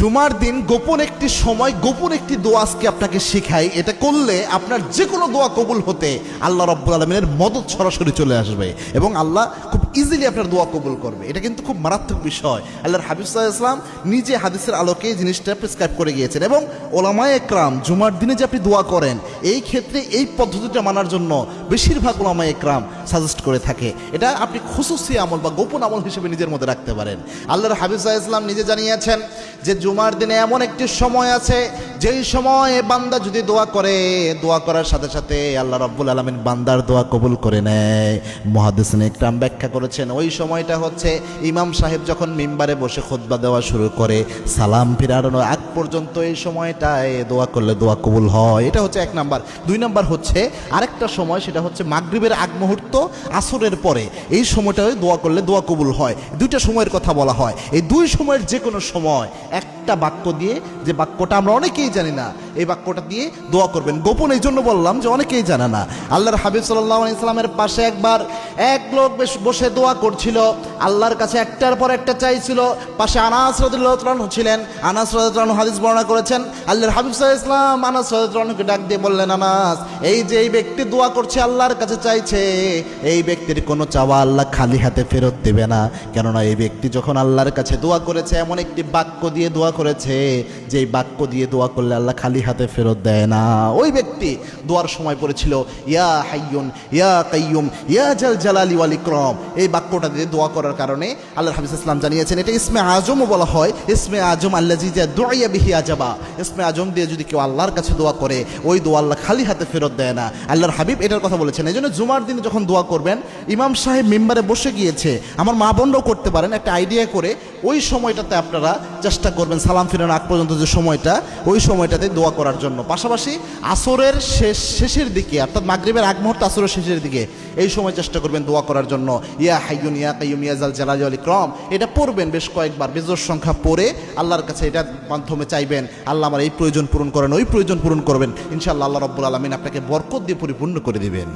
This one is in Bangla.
জুমার দিন গোপন একটি সময় গোপন একটি দোয়া আজকে আপনাকে শেখাই। এটা করলে আপনার যে কোনো দোয়া কবুল হতে আল্লাহ রাব্বুল আলামিনের মদদ সরাসরি চলে আসবে এবং আল্লাহ খুব ইজিলি আপনার দোয়া কবুল করবে। এটা কিন্তু খুব মারাত্মক বিষয়। আল্লাহর হাবিব সাল্লাল্লাহু আলাইহি ওয়াসাল্লাম নিজে হাদিসের আলোকে এই জিনিসটা প্রেসক্রাইব করে গিয়েছেন এবং ওলামায়ে একরাম জুমার দিনে যে আপনি দোয়া করেন এই ক্ষেত্রে এই পদ্ধতিটা মানার জন্য বেশিরভাগ ওলামায়ে একরাম সাজেস্ট করে থাকে। এটা আপনি খুসুসি আমল বা গোপন আমল হিসেবে নিজের মধ্যে রাখতে পারেন। আল্লাহর হাবিব সাল্লাল্লাহু আলাইহি ওয়াসাল্লাম নিজে জানিয়েছেন যে জুমার দিনে এমন একটি সময় আছে যেই সময় বান্দা যদি দোয়া করে, দোয়া করার সাথে সাথে আল্লাহ রাব্বুল আলামিন বান্দার দোয়া কবুল করে নেয়। মুহাদ্দিসিনে ইকরাম ব্যাখ্যা করেছেন ওই সময়টা হচ্ছে ইমাম সাহেব যখন মিম্বারে বসে খুতবা দেওয়া শুরু করে সালাম ফিরানোর আগ পর্যন্ত এই সময়টায় দোয়া করলে দোয়া কবুল হয়। এটা হচ্ছে 1 নাম্বার। 2 নাম্বার হচ্ছে আরেকটা সময়, সেটা হচ্ছে মাগরিবের আগ মুহূর্ত, আসরের পরে এই সময়টায় দোয়া করলে দোয়া কবুল হয়। 2টা সময়ের কথা বলা হয়। এই 2 সময়ের যে কোনো সময় একটা বাক্য দিয়ে, যে বাক্যটা আমরা অনেকেই জানি না, এই বাক্যটা দিয়ে দোয়া করবেন। গোপন এই জন্য বললাম যে অনেকেই জানে না। আল্লাহর হাবিব সাল্লাল্লাহু আলাইহি সাল্লামের পাশে একবার এক লোক বসে দোয়া করছিল, আল্লাহর কাছে একটার পর একটা চাইছিল। পাশে আনাস রাদিয়াল্লাহু তাআলা ছিলেন। আনাস রাদিয়াল্লাহু তাআলা হাদিস বর্ণনা করেছেন, আল্লাহর হাবিব সাল্লাল্লাহু আলাইহি সাল্লাম আনাস রাদিয়াল্লাহু তাআলাকে ডাক দিয়ে বললেন, আনাস, এই যে এই ব্যক্তি দোয়া করছে, আল্লাহর কাছে চাইছে, এই ব্যক্তির কোনো চাওয়া আল্লাহ খালি হাতে ফেরত দেবে না। কেননা এই ব্যক্তি যখন আল্লাহর কাছে দোয়া করেছে এমন একটি বাক্য দিয়ে দোয়া করেছে যে এই বাক্য দিয়ে দোয়া করলে আল্লাহ খালি হাতে ফেরত দেয় না। ওই ব্যক্তি দোয়ার সময় পড়েছিল ইয়া হাইয়ুন ইয়া কাইয়ুম ইয়া জাল জালালি ওয়াল ইকরাম। এই বাক্যটা দিয়ে দোয়া করার কারণে আল্লাহর হাবিব সাল্লাল্লাহু আলাইহি ওয়াসাল্লাম জানিয়েছেন এটা ইসমে আজমও বলা হয়। ইসমে আজম আল্লাযী দুইয়া বিহি আজাবা। ইসমে আজম দিয়ে যদি কেউ আল্লাহর কাছে দোয়া করে ওই দোয়া আল্লাহ খালি হাতে ফেরত দেয় না। আল্লাহর হাবিব এটার কথা বলেছেন। এই জন্য জুমার দিনে যখন দোয়া করবেন, ইমাম সাহেব মিম্বারে বসে গিয়েছে, আমার মা বোনরাও করতে পারেন, একটা আইডিয়া করে ওই সময়টাতে আপনারা চেষ্টা করবেন সালাম ফিরানোর আগ পর্যন্ত যে সময়টা, ওই সময়টাতে দোয়া করার জন্য। পাশাপাশি আসরের শেষের দিকে, অর্থাৎ মাগরিবের আগ মুহূর্ত আসরের শেষের দিকে এই সময় চেষ্টা করবেন দোয়া করার জন্য। ইয়া হাইয়ুন ইয়া কাইয়ুম ইয়া জাল জালালি ওয়াল ইকরাম এটা পড়বেন বেশ কয়েকবার, বেজোর সংখ্যা পড়ে আল্লাহর কাছে এটার মাধ্যমে চাইবেন আল্লাহ আমার এই প্রয়োজন পূরণ করেন, ওই প্রয়োজন পূরণ করবেন। ইনশাআল্লাহ আল্লাহ রাব্বুল আলামিন আপনাকে বরকত দিয়ে পরিপূর্ণ করে দিবেন।